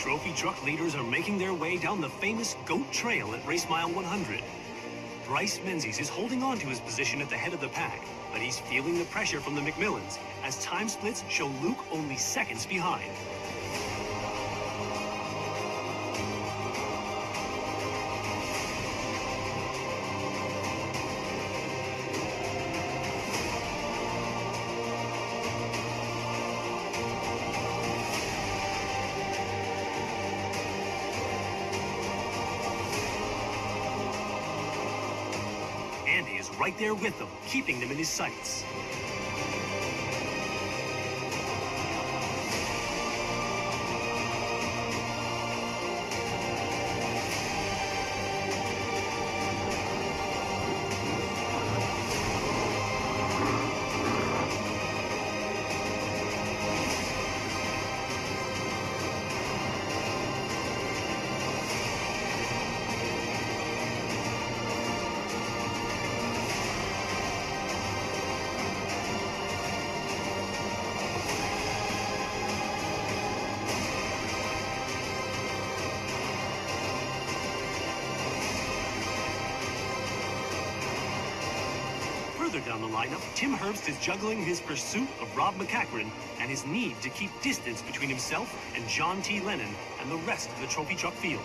trophy truck leaders are making their way down the famous Goat Trail at Race Mile 100. Bryce Menzies is holding on to his position at the head of the pack, but he's feeling the pressure from the McMillans as time splits show Luke only seconds behind. Andy is right there with them, keeping them in his sights. Further down the lineup, Tim Herbst is juggling his pursuit of Rob McCachran and his need to keep distance between himself and John T. Lennon and the rest of the trophy truck field.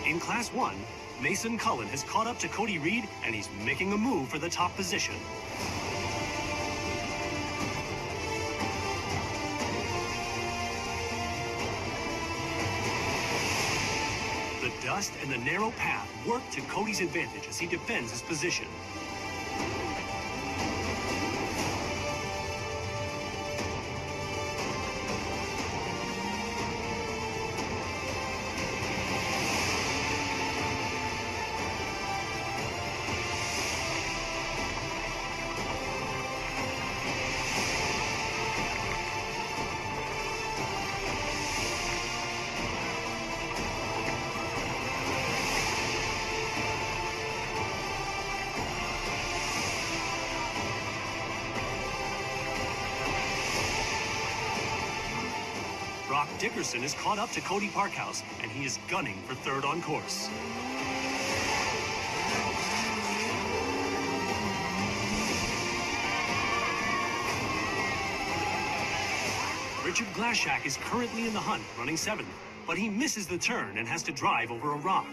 In Class 1, Mason Cullen has caught up to Cody Reed, and he's making a move for the top position. The dust and the narrow path work to Cody's advantage as he defends his position. Brock Dickerson is caught up to Cody Parkhouse, and he is gunning for third on course. Richard Glashack is currently in the hunt, running 7th, but he misses the turn and has to drive over a rock.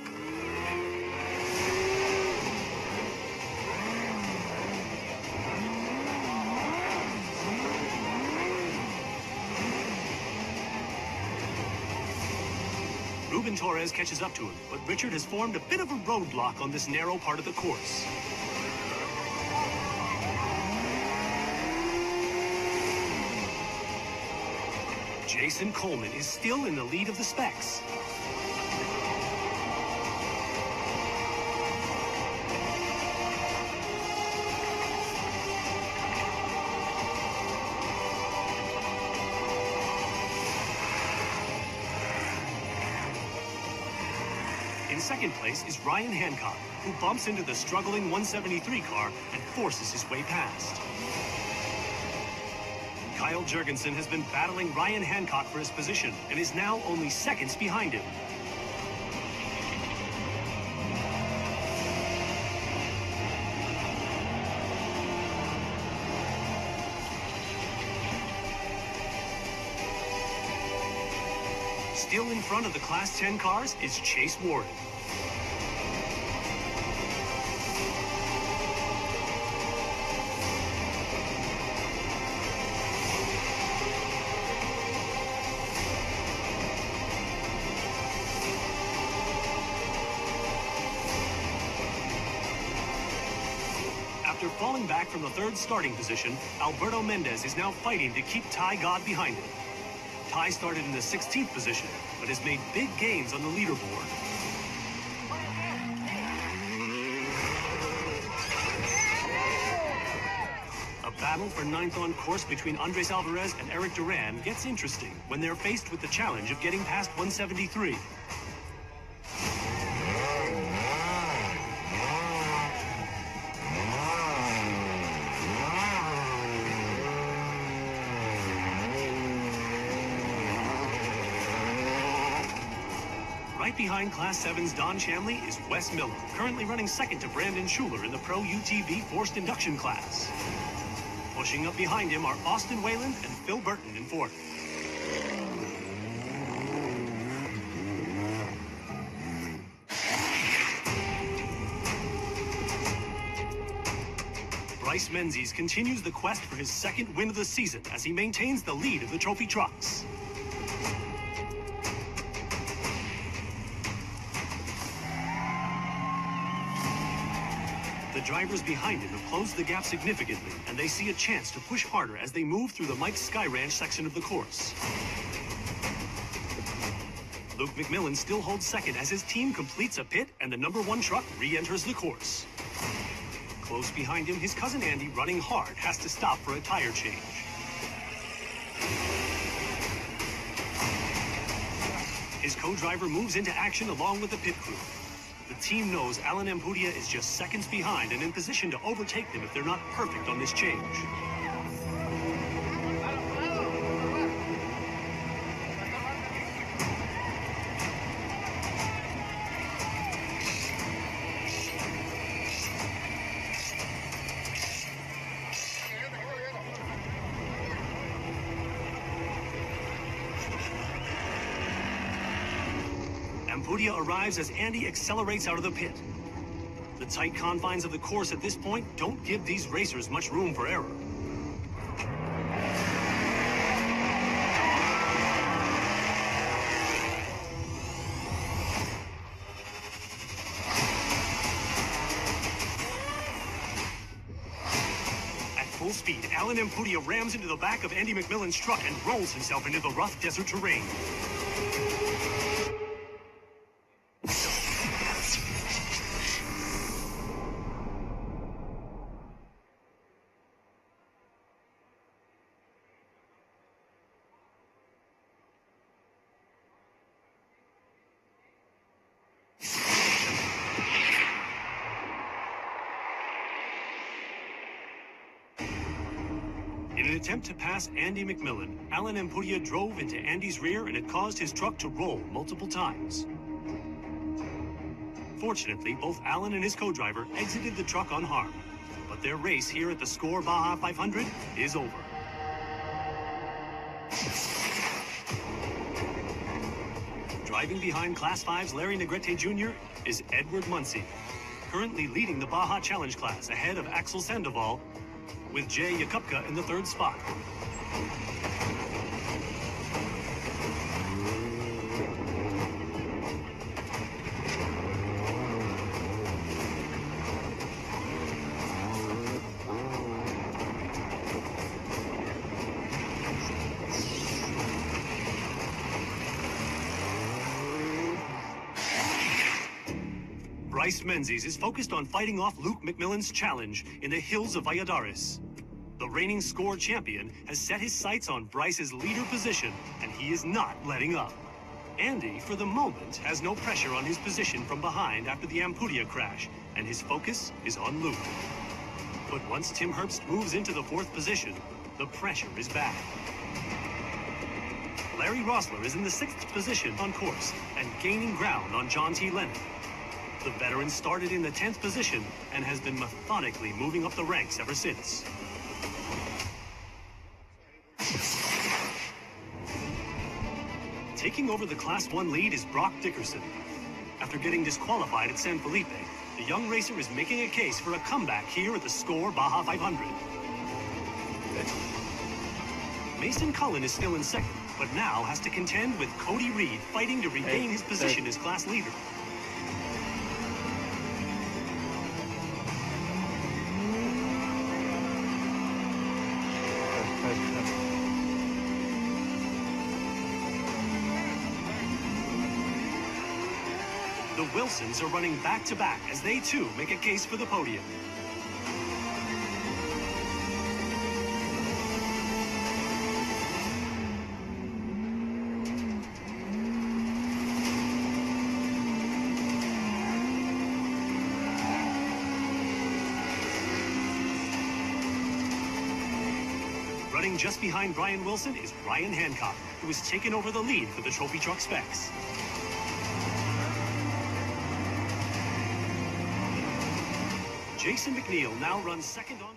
Ruben Torres catches up to him, but Richard has formed a bit of a roadblock on this narrow part of the course. Jason Coleman is still in the lead of the specs. In second place is Ryan Hancock, who bumps into the struggling 173 car and forces his way past. Kyle Jurgensen has been battling Ryan Hancock for his position and is now only seconds behind him. Still in front of the Class 10 cars is Chase Warren. After falling back from the third starting position, Alberto Mendez is now fighting to keep Ty God behind him. Ty started in the 16th position, but has made big gains on the leaderboard. A battle for 9th on course between Andres Alvarez and Eric Duran gets interesting when they're faced with the challenge of getting past 173. Right behind Class 7's Don Chamley is Wes Miller, currently running second to Brandon Schuler in the Pro UTV Forced Induction class. Pushing up behind him are Austin Wayland and Phil Burton in fourth. Bryce Menzies continues the quest for his second win of the season as he maintains the lead of the trophy trucks. The drivers behind him have closed the gap significantly, and they see a chance to push harder as they move through the Mike's Sky Ranch section of the course. Luke McMillan still holds second as his team completes a pit and the #1 truck re-enters the course. Close behind him, his cousin Andy, running hard, has to stop for a tire change. His co-driver moves into action along with the pit crew. The team knows Alan Ampudia is just seconds behind and in position to overtake them if they're not perfect on this change. Ampudia arrives as Andy accelerates out of the pit. The tight confines of the course at this point don't give these racers much room for error. At full speed, Alan Ampudia rams into the back of Andy McMillan's truck and rolls himself into the rough desert terrain. In an attempt to pass Andy McMillan, Alan Ampudia drove into Andy's rear and it caused his truck to roll multiple times. Fortunately, both Alan and his co-driver exited the truck unharmed, but their race here at the Score Baja 500 is over. Driving behind Class 5's Larry Negrete Jr. is Edward Muncie, currently leading the Baja Challenge class ahead of Axel Sandoval, with Jay Yakupka in the third spot. Bryce Menzies is focused on fighting off Luke McMillan's challenge in the hills of Valladares. The reigning Score champion has set his sights on Bryce's leader position, and he is not letting up. Andy, for the moment, has no pressure on his position from behind after the Ampudia crash, and his focus is on Luke. But once Tim Herbst moves into the 4th position, the pressure is back. Larry Rossler is in the 6th position on course and gaining ground on John T. Lennon. The veteran started in the 10th position and has been methodically moving up the ranks ever since. Taking over the Class 1 lead is Brock Dickerson. After getting disqualified at San Felipe, the young racer is making a case for a comeback here at the Score Baja 500. Mason Cullen is still in second, but now has to contend with Cody Reed fighting to regain his position as class leader. The Wilsons are running back-to-back as they too make a case for the podium. Running just behind Brian Wilson is Ryan Hancock, who has taken over the lead for the Trophy Truck Specs. Jason McNeil now runs second on.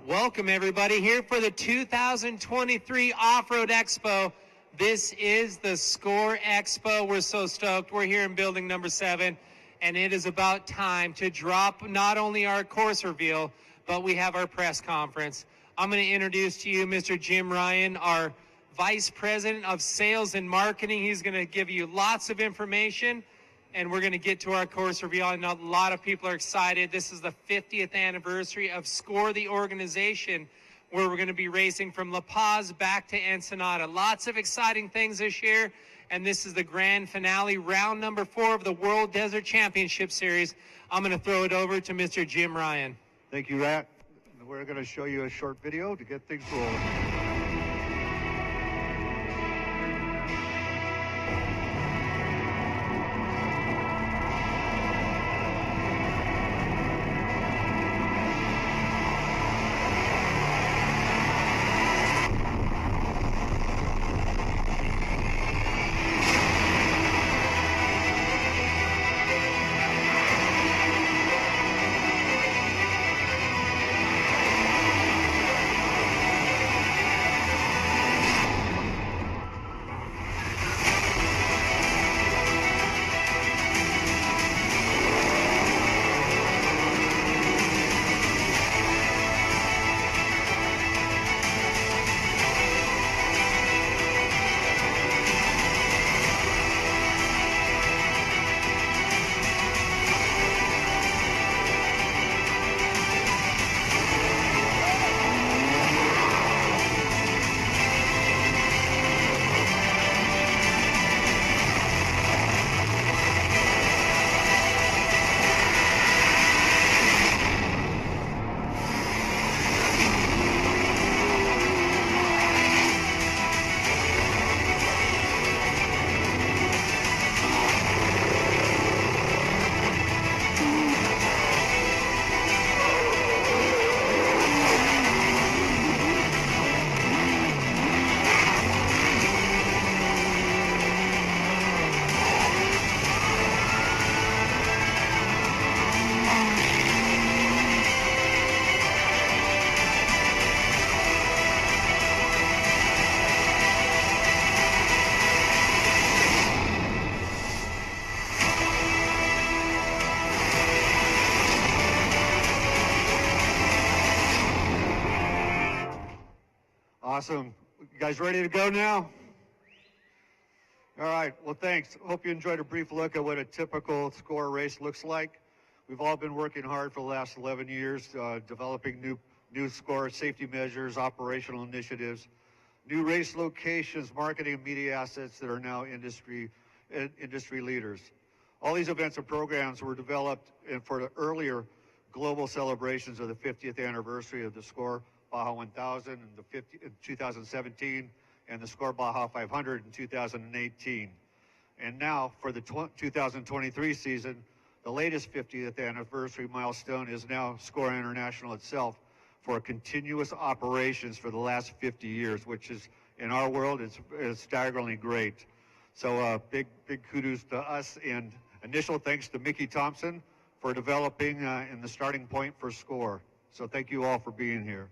Welcome everybody here for the 2023 Off-Road Expo. This is the Score Expo. We're so stoked. We're here in building number 7, and it is about time to drop not only our course reveal, but we have our press conference. I'm going to introduce to you Mr. Jim Ryan, our Vice President of Sales and Marketing. He's going to give you lots of information, and we're going to get to our course reveal. I know a lot of people are excited. This is the 50th anniversary of Score, the organization, where we're going to be racing from La Paz back to Ensenada. Lots of exciting things this year, and this is the grand finale, round number 4 of the World Desert Championship Series. I'm going to throw it over to Mr. Jim Ryan. Thank you, Rat. We're going to show you a short video to get things rolling. Awesome. You guys ready to go now? All right. Well, thanks. Hope you enjoyed a brief look at what a typical Score race looks like. We've all been working hard for the last 11 years, developing new Score safety measures, operational initiatives, new race locations, marketing and media assets that are now industry leaders. All these events and programs were developed for the earlier global celebrations of the 50th anniversary of the Score Baja 1000 in 2017 and the Score Baja 500 in 2018. And now for the 2023 season, the latest 50th anniversary milestone is now Score International itself for continuous operations for the last 50 years, which is, in our world, is staggeringly great. So big kudos to us, and initial thanks to Mickey Thompson for developing in the starting point for Score. So thank you all for being here.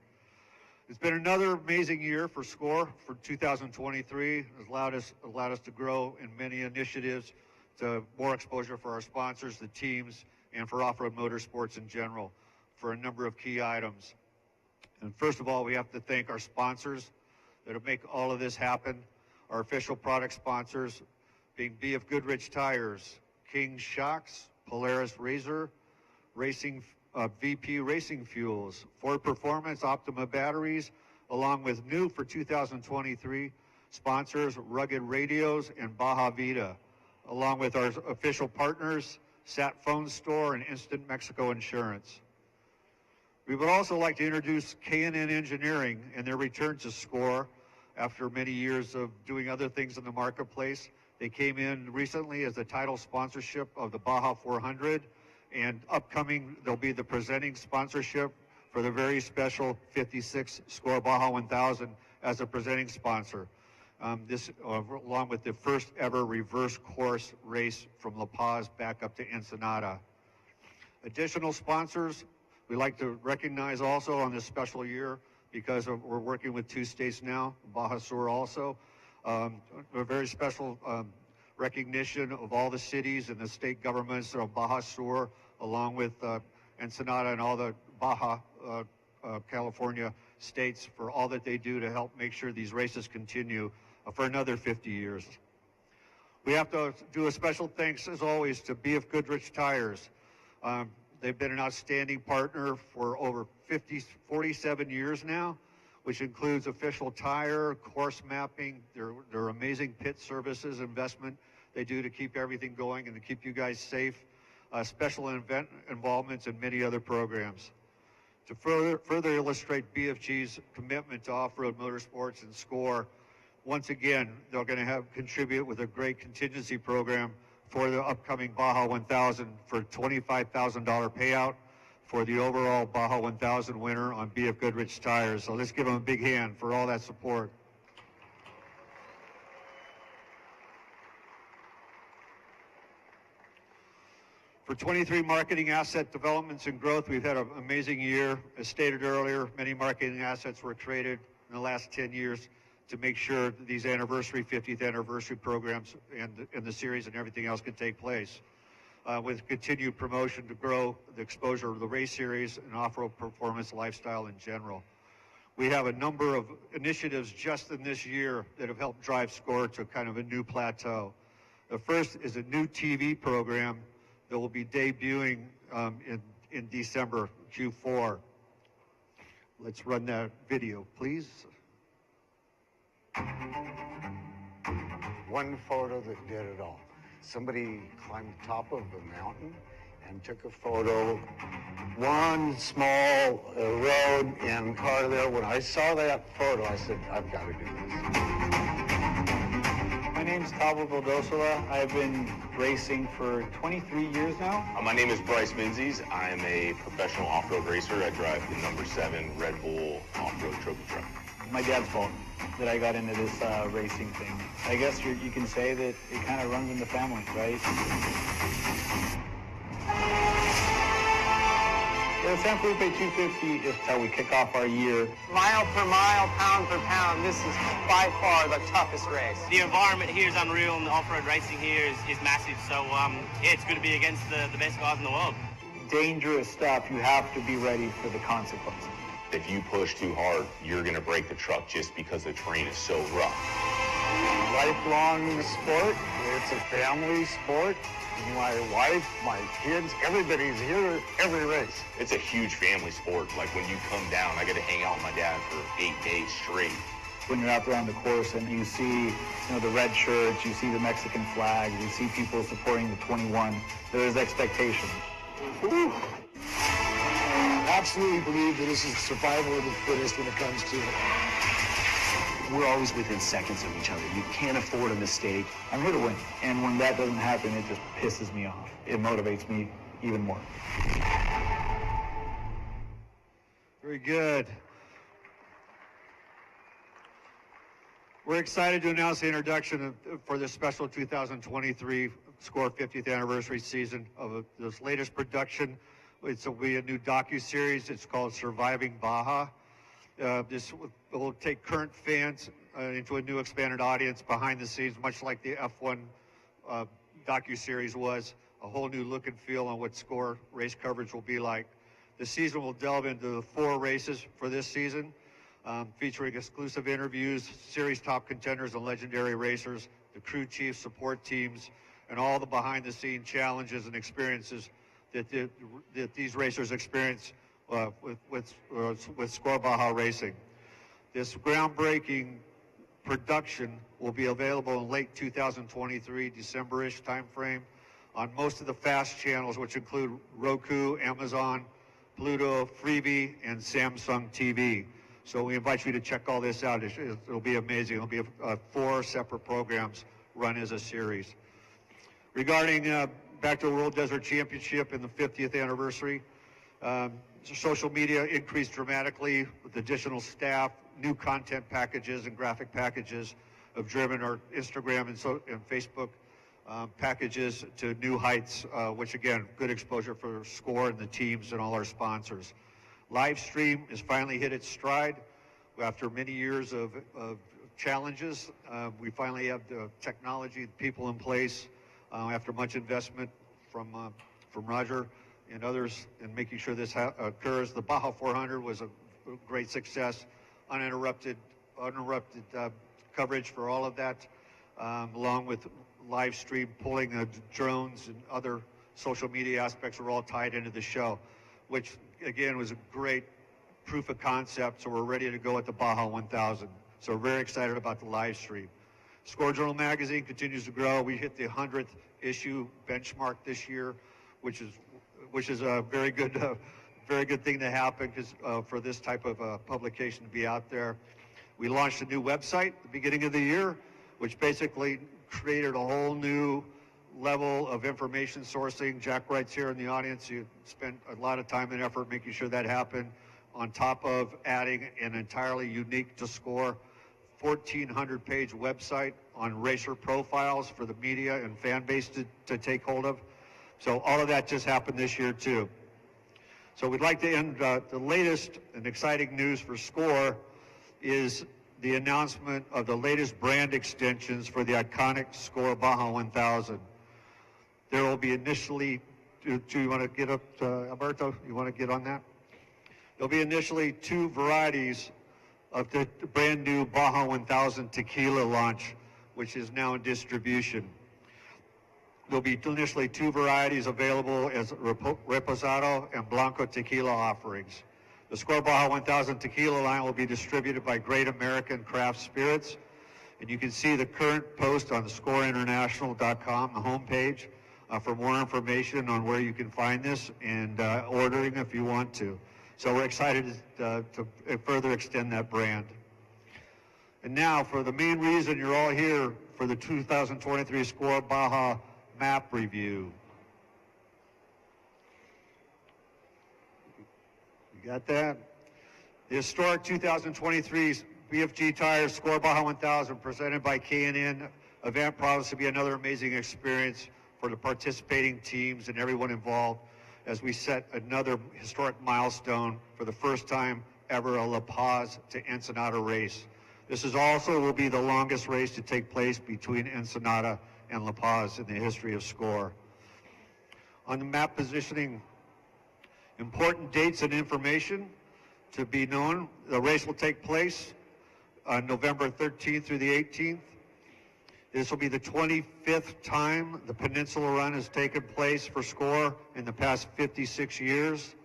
It's been another amazing year for Score for 2023. It's allowed us to grow in many initiatives, to more exposure for our sponsors, the teams, and for off-road motorsports in general for a number of key items. And first of all, we have to thank our sponsors that make all of this happen, our official product sponsors, being BFGoodrich tires, King shocks, Polaris Razor, VP Racing Fuels, Ford Performance, Optima batteries, along with new for 2023 sponsors, Rugged Radios and Baja Vida, along with our official partners, Sat Phone Store and Instant Mexico Insurance. We would also like to introduce K&N Engineering and their return to SCORE after many years of doing other things in the marketplace. They came in recently as the title sponsorship of the Baja 400, and upcoming they'll be the presenting sponsorship for the very special 56 SCORE Baja 1000 as a presenting sponsor. This along with the first ever reverse course race from La Paz back up to Ensenada. Additional sponsors we'd like to recognize also on this special year, because we're working with 2 states now, Baja Sur also. A very special recognition of all the cities and the state governments of Baja Sur, along with Ensenada and all the Baja California states for all that they do to help make sure these races continue for another 50 years. We have to do a special thanks, as always, to BFGoodrich Tires. They've been an outstanding partner for over 47 years now, which includes official tire, course mapping, their amazing pit services investment they do to keep everything going and to keep you guys safe, special event involvements in many other programs. To further illustrate BFG's commitment to off-road motorsports and SCORE, once again, they're going to contribute with a great contingency program for the upcoming Baja 1000 for a $25,000 payout for the overall Baja 1000 winner on BFGoodrich tires. So let's give them a big hand for all that support. For 23 marketing asset developments and growth, we've had an amazing year. As stated earlier, many marketing assets were created in the last 10 years to make sure that these 50th anniversary programs and the series and everything else can take place. With continued promotion to grow the exposure of the race series and off-road performance lifestyle in general. We have a number of initiatives just in this year that have helped drive SCORE to kind of a new plateau. The first is a new TV program that will be debuting in December, Q4. Let's run that video, please. One photo that did it all. Somebody climbed the top of a mountain and took a photo. One small road and car there. When I saw that photo, I said, I've got to do this. My name's Tavo Vildosola. I've been racing for 23 years now. My name is Bryce Menzies. I am a professional off-road racer. I drive the number 7 Red Bull off-road trophy truck. My dad's fault that I got into this racing thing. I guess you can say that it kind of runs in the family, right? The San Felipe 250 is how we kick off our year. Mile per mile, pound per pound, this is by far the toughest race. The environment here is unreal, and the off-road racing here is massive. So, yeah, it's good to be against the best guys in the world. Dangerous stuff. You have to be ready for the consequences. If you push too hard, you're going to break the truck just because the terrain is so rough. Lifelong sport. It's a family sport. My wife, my kids, everybody's here every race. It's a huge family sport. Like when you come down, I get to hang out with my dad for 8 days straight. When you're out there on the course and you see, the red shirts, you see the Mexican flag, you see people supporting the 21, there is expectation. Woo. Absolutely believe that this is survival of the fittest when it comes to it. We're always within seconds of each other. You can't afford a mistake. I'm here to win, and when that doesn't happen, it just pisses me off. It motivates me even more. Very good. We're excited to announce the introduction for this special 2023 SCORE 50th anniversary season of this latest production. It will be a new docu-series. It's called Surviving Baja. This will take current fans into a new expanded audience behind the scenes, much like the F1 docu-series was. A whole new look and feel on what SCORE race coverage will be like. The season will delve into the 4 races for this season, featuring exclusive interviews, series top contenders and legendary racers, the crew chiefs, support teams, and all the behind-the-scene challenges and experiences that these racers experience with Score Baja Racing. This groundbreaking production will be available in late 2023, December-ish timeframe, on most of the FAST channels, which include Roku, Amazon, Pluto, Freebie, and Samsung TV. So we invite you to check all this out. It'll be amazing. It'll be 4 separate programs run as a series. Regarding back to the World Desert Championship and the 50th anniversary, social media increased dramatically with additional staff, new content packages and graphic packages have driven our Instagram and Facebook packages to new heights, which again, good exposure for SCORE and the teams and all our sponsors. Live stream has finally hit its stride. After many years of challenges, we finally have the technology, the people in place, after much investment from Roger and others in making sure this occurs. The Baja 400 was a great success, uninterrupted coverage for all of that, along with live stream pulling drones and other social media aspects were all tied into the show, which again was a great proof of concept. So we're ready to go at the Baja 1000. So we're very excited about the live stream. Score Journal Magazine continues to grow. We hit the 100th issue benchmark this year, which is a very good thing to happen because for this type of publication to be out there. We launched a new website at the beginning of the year, which basically created a whole new level of information sourcing. Jack Wright's here in the audience. You spent a lot of time and effort making sure that happened, on top of adding an entirely unique to SCORE 1,400-page website on racer profiles for the media and fan base to take hold of. So all of that just happened this year too. So we'd like to end the latest and exciting news for SCORE is the announcement of the latest brand extensions for the iconic SCORE Baja 1000. There will be initially, do you want to get up, Alberto? You want to get on that? There'll be initially 2 varieties of the brand new Baja 1000 tequila launch, which is now in distribution. There'll be initially 2 varieties available as Reposado and Blanco tequila offerings. The SCORE Baja 1000 tequila line will be distributed by Great American Craft Spirits, and you can see the current post on scoreinternational.com, the homepage, for more information on where you can find this and ordering if you want to. So we're excited to further extend that brand. And now, for the main reason you're all here for the 2023 SCORE Baja map review. You got that? The historic 2023 BFG Tires SCORE Baja 1000 presented by K&N event promises to be another amazing experience for the participating teams and everyone involved as we set another historic milestone for the first time ever, a La Paz to Ensenada race. This is also will be the longest race to take place between Ensenada and La Paz in the history of SCORE. On the map positioning, important dates and information to be known. The race will take place on November 13th through the 18th. This will be the 25th time the Peninsula Run has taken place for SCORE in the past 56 years.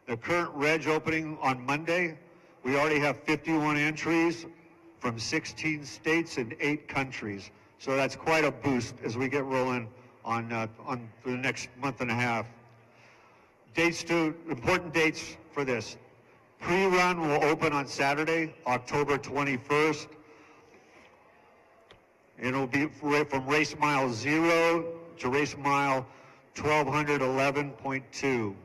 The current reg opening on Monday, we already have 51 entries from 16 states and 8 countries. So that's quite a boost as we get rolling on for the next month and a half. Important dates for this. Pre-run will open on Saturday, October 21st. It'll be from race mile 0 to race mile 1211.2.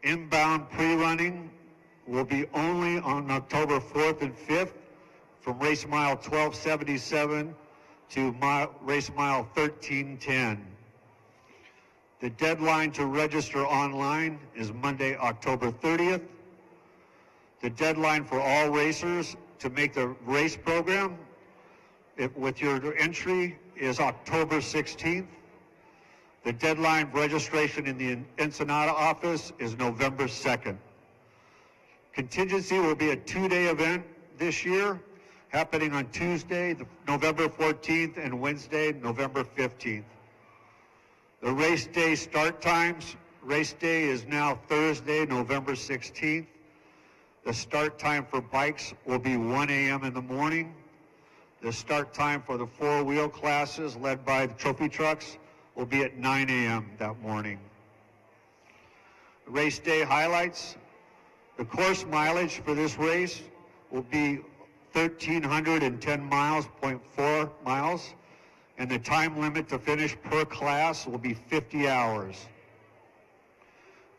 Inbound pre-running will be only on October 4th and 5th from race mile 1277 to race mile 1310. The deadline to register online is Monday, October 30th. The deadline for all racers to make the race program with your entry is October 16th. The deadline for registration in the Ensenada office is November 2nd. Contingency will be a 2-day event this year, happening on Tuesday, November 14th, and Wednesday, November 15th. The race day start times. Race day is now Thursday, November 16th. The start time for bikes will be 1 a.m. in the morning. The start time for the four-wheel classes led by the trophy trucks will be at 9 a.m. that morning. Race day highlights. The course mileage for this race will be 1,310 miles, 0.4 miles, and the time limit to finish per class will be 50 hours.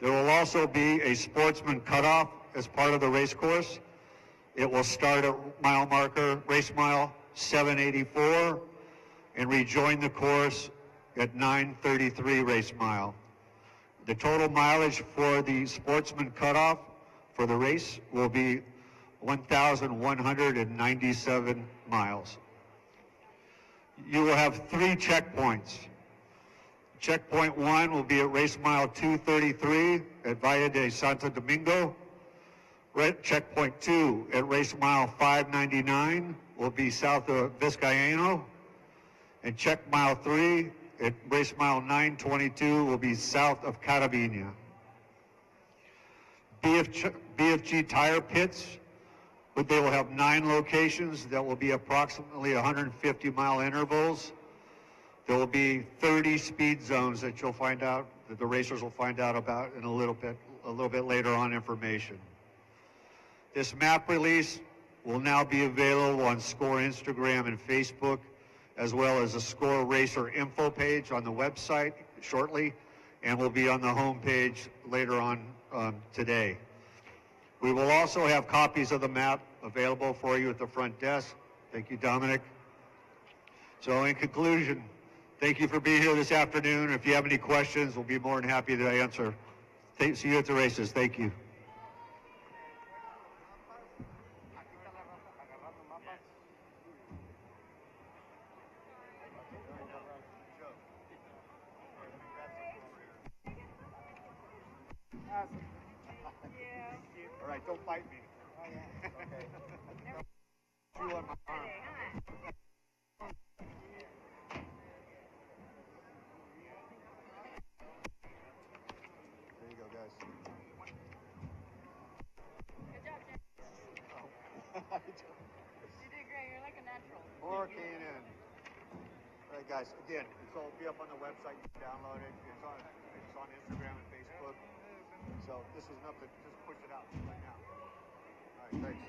There will also be a sportsman cutoff as part of the race course. It will start at mile marker, race mile 784, and rejoin the course at 933 race mile. The total mileage for the sportsman cutoff for the race will be 1,197 miles. You will have 3 checkpoints. Checkpoint 1 will be at race mile 233 at Valle de Santo Domingo. Checkpoint 2 at race mile 599 will be south of Vizcaíno. And check mile 3 at race mile 922 will be south of Carabina. BFG tire pits, but they will have 9 locations that will be approximately 150-mile intervals. There will be 30 speed zones that you'll find out, that the racers will find out about in a little bit later on information. This map release will now be available on SCORE Instagram and Facebook, as well as a SCORE Racer info page on the website shortly, and will be on the home page later on today. We will also have copies of the map available for you at the front desk. Thank you, Dominic. So in conclusion, thank you for being here this afternoon. If you have any questions, we'll be more than happy to answer. See you at the races. Thank you. All right, don't fight me. Oh, yeah. Okay. You on my arm. There you go, guys. Good job, Jay. You did great. You're like a natural. More K&N. All right, guys. Again, it'll be up on the website. You can download it. It's on Instagram and Facebook. So this is enough to just push it out right now. All right, thanks.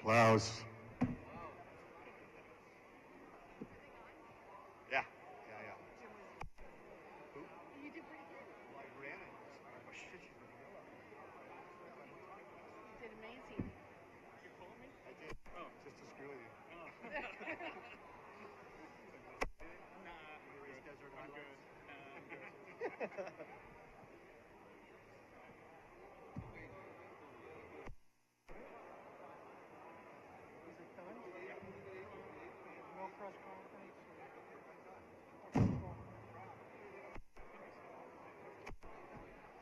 Klaus. Yeah. Who? You did pretty good. Well, I ran it. Oh, shit, you did amazing. You pulled me? I did. Oh. Just to screw with you. Oh. Nah.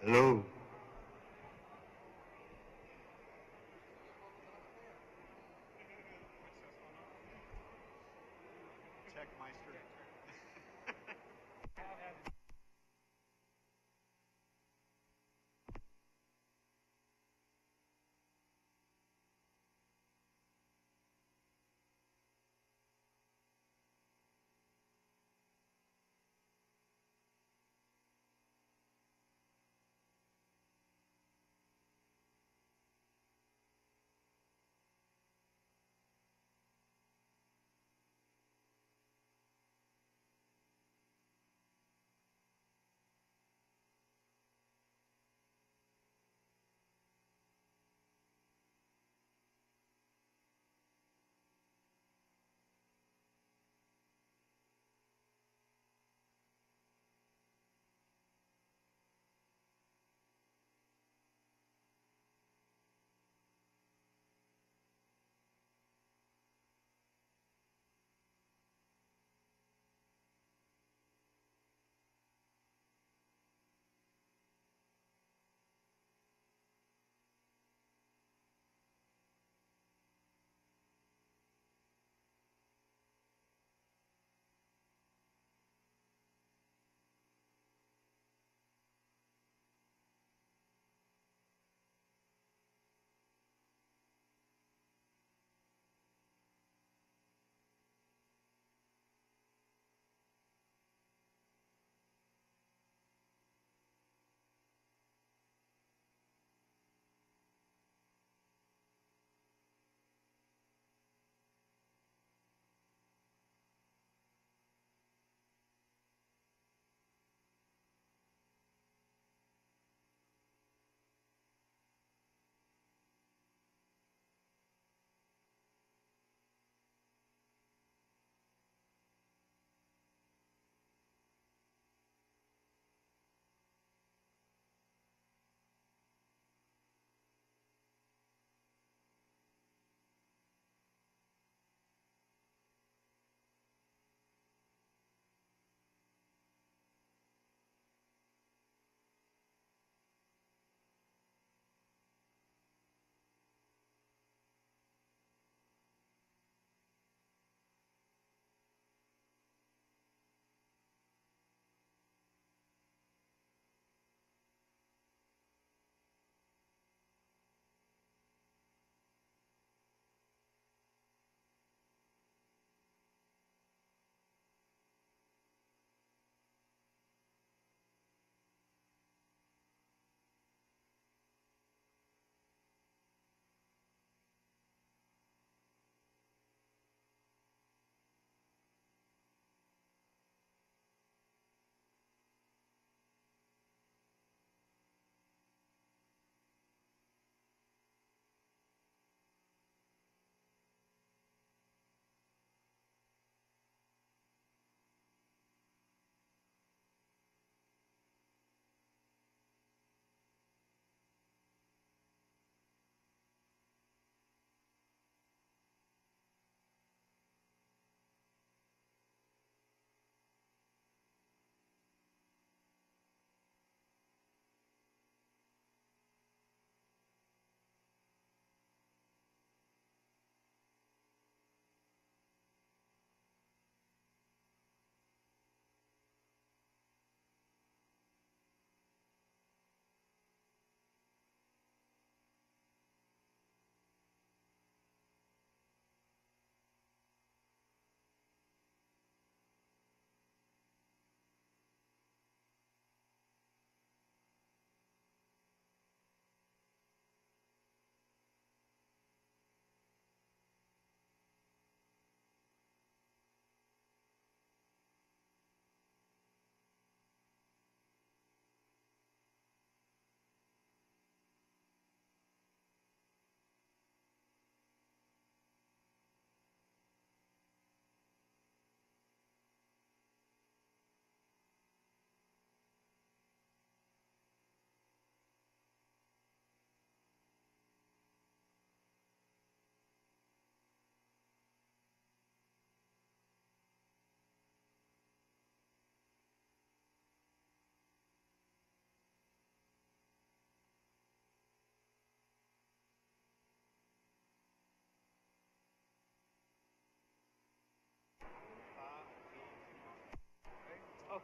Hello.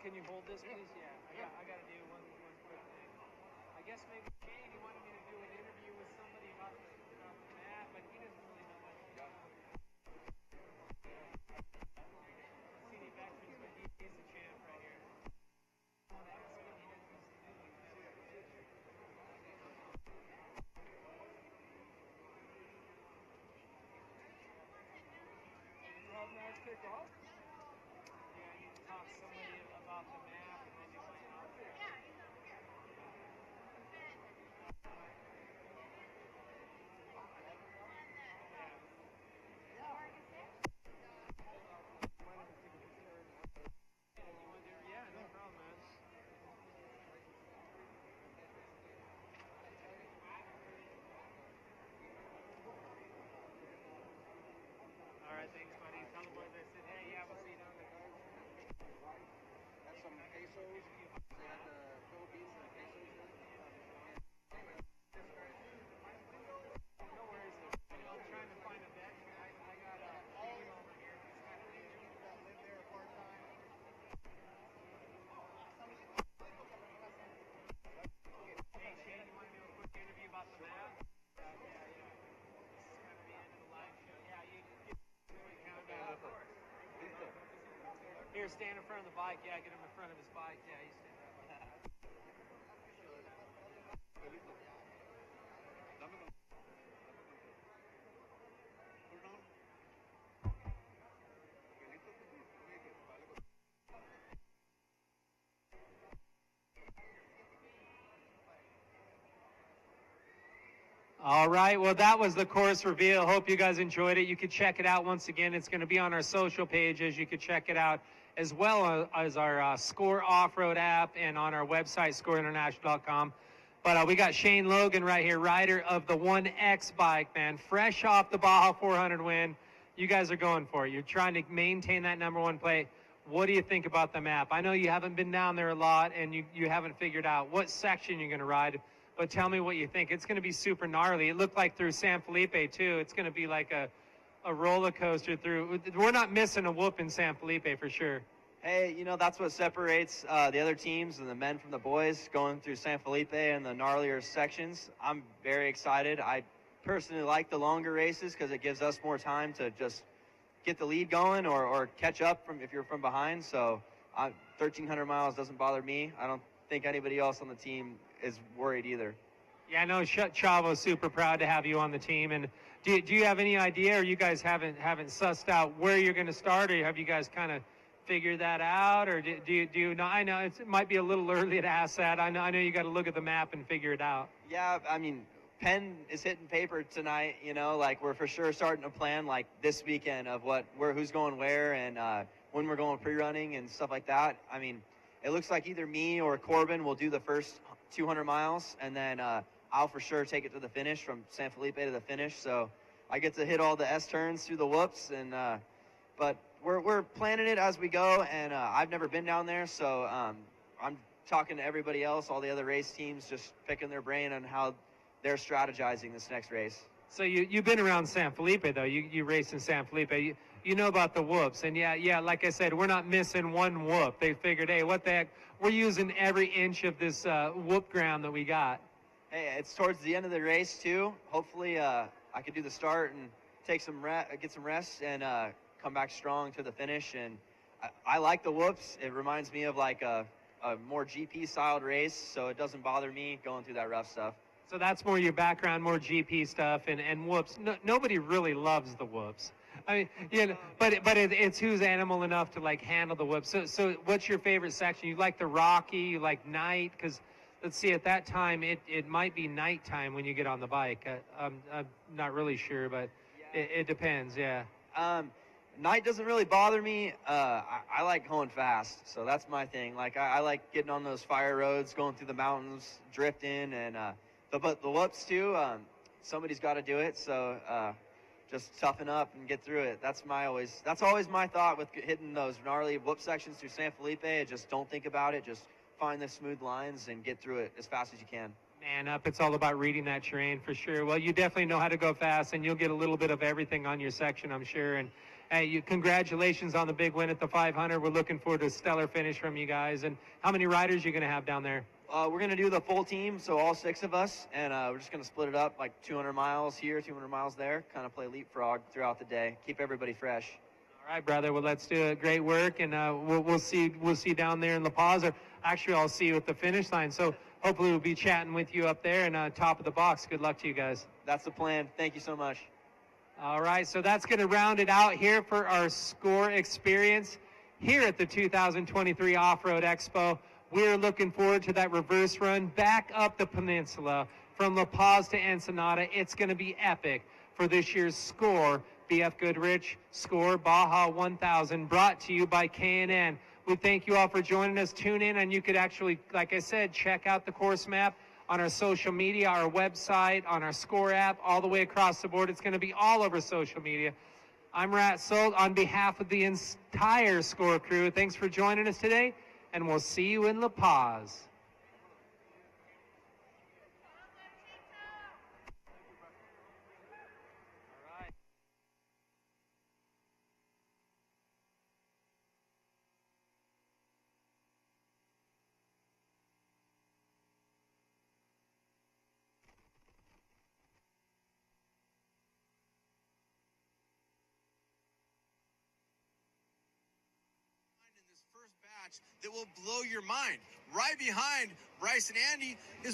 can you hold this, please? Yeah, I got to do one quick thing. I guess maybe Shane, he wanted me to do an interview with somebody about the map, but he doesn't really know much about it. CD Veterans, but he's the champ right here. Yeah, you talk to somebody about the map and then you might not. Yeah, no problem, man. All right, thanks, buddy. Tell the boys I said, hey, yeah, we'll see you down there. That's some pesos. They had the Philippines and pesos. No worries. I'm trying to find a vet. I got a Logan over here. He's kind of big. That live there part-time. Hey, Shane, you want to do a quick interview about the map? Yeah. This is kind of the end of the live show. Yeah, you count down. Here, stand in front of the bike. Yeah, get him in front of his bike. Yeah, you stand there. All right, well, that was the course reveal. Hope you guys enjoyed it. You could check it out once again. It's going to be on our social pages. You could check it out as well as our Score Off-Road app and on our website, scoreinternational.com. But we got Shane Logan right here, rider of the 1X bike, man. Fresh off the Baja 400 win. You guys are going for it. You're trying to maintain that number one play. What do you think about the map? I know you haven't been down there a lot, and you haven't figured out what section you're going to ride. But tell me what you think. It's going to be super gnarly. It looked like through San Felipe, too. It's going to be like a roller coaster through. We're not missing a whoop in San Felipe for sure. Hey, you know, that's what separates the other teams and the men from the boys going through San Felipe and the gnarlier sections. I'm very excited. I personally like the longer races because it gives us more time to just get the lead going or catch up from if you're from behind. So 1,300 miles doesn't bother me. I don't think anybody else on the team is worried either. Yeah, I know Chavo's super proud to have you on the team. And do you have any idea, or you guys haven't sussed out where you're going to start, or have you guys kind of figured that out, or do you know? I know it might be a little early to ask that. I know you got to look at the map and figure it out. Yeah, I mean, pen is hitting paper tonight. You know, like we're for sure starting to plan like this weekend of who's going where and when we're going pre-running and stuff like that. I mean, it looks like either me or Corbin will do the first 200 miles, and then I'll for sure take it to the finish from San Felipe to the finish. So I get to hit all the S turns through the whoops, and but we're planning it as we go. And I've never been down there, so I'm talking to everybody else, all the other race teams, just picking their brain on how they're strategizing this next race. So you've been around San Felipe though. You raced in San Felipe. You know about the whoops, and yeah, like I said, we're not missing one whoop. They figured, hey, what the heck? We're using every inch of this whoop ground that we got. Hey, it's towards the end of the race too. Hopefully, I could do the start and take get some rest, and come back strong to the finish. And I like the whoops. It reminds me of like a more GP-styled race, so it doesn't bother me going through that rough stuff. So that's more your background, more GP stuff, and whoops. Nobody really loves the whoops. I mean, you know, but it's who's animal enough to like handle the whoops. So what's your favorite section? You like the rocky? You like night? Because let's see, at that time it might be nighttime when you get on the bike. I'm not really sure, but it depends. Yeah. Night doesn't really bother me. I like going fast, so that's my thing. Like I like getting on those fire roads, going through the mountains, drifting, and but the whoops too. Somebody's got to do it, so just toughen up and get through it. That's always my thought with hitting those gnarly whoop sections through San Felipe. Just don't think about it. Just find the smooth lines and get through it as fast as you can. Man up, it's all about reading that terrain for sure. Well, you definitely know how to go fast, and you'll get a little bit of everything on your section, I'm sure. And Hey, congratulations on the big win at the 500. We're looking forward to a stellar finish from you guys. And how many riders are you going to have down there? We're going to do the full team, so all 6 of us, and we're just going to split it up like 200 miles here, 200 miles there, kind of play leapfrog throughout the day, keep everybody fresh. All right, brother. Well, let's do it. Great work, and we'll see down there in La Paz. Or actually, I'll see you at the finish line. So hopefully, we'll be chatting with you up there and top of the box. Good luck to you guys. That's the plan. Thank you so much. All right, so that's going to round it out here for our SCORE experience here at the 2023 Off-Road Expo. We're looking forward to that reverse run back up the peninsula from La Paz to Ensenada. It's going to be epic for this year's SCORE BFGoodrich SCORE Baja 1000, brought to you by K&N. We thank you all for joining us. Tune in, and you could actually, like I said, check out the course map on our social media, our website, on our SCORE app, all the way across the board. It's going to be all over social media. I'm Rat Sold on behalf of the entire SCORE crew. Thanks for joining us today, and we'll see you in La Paz. That will blow your mind. Right behind Bryce and Andy is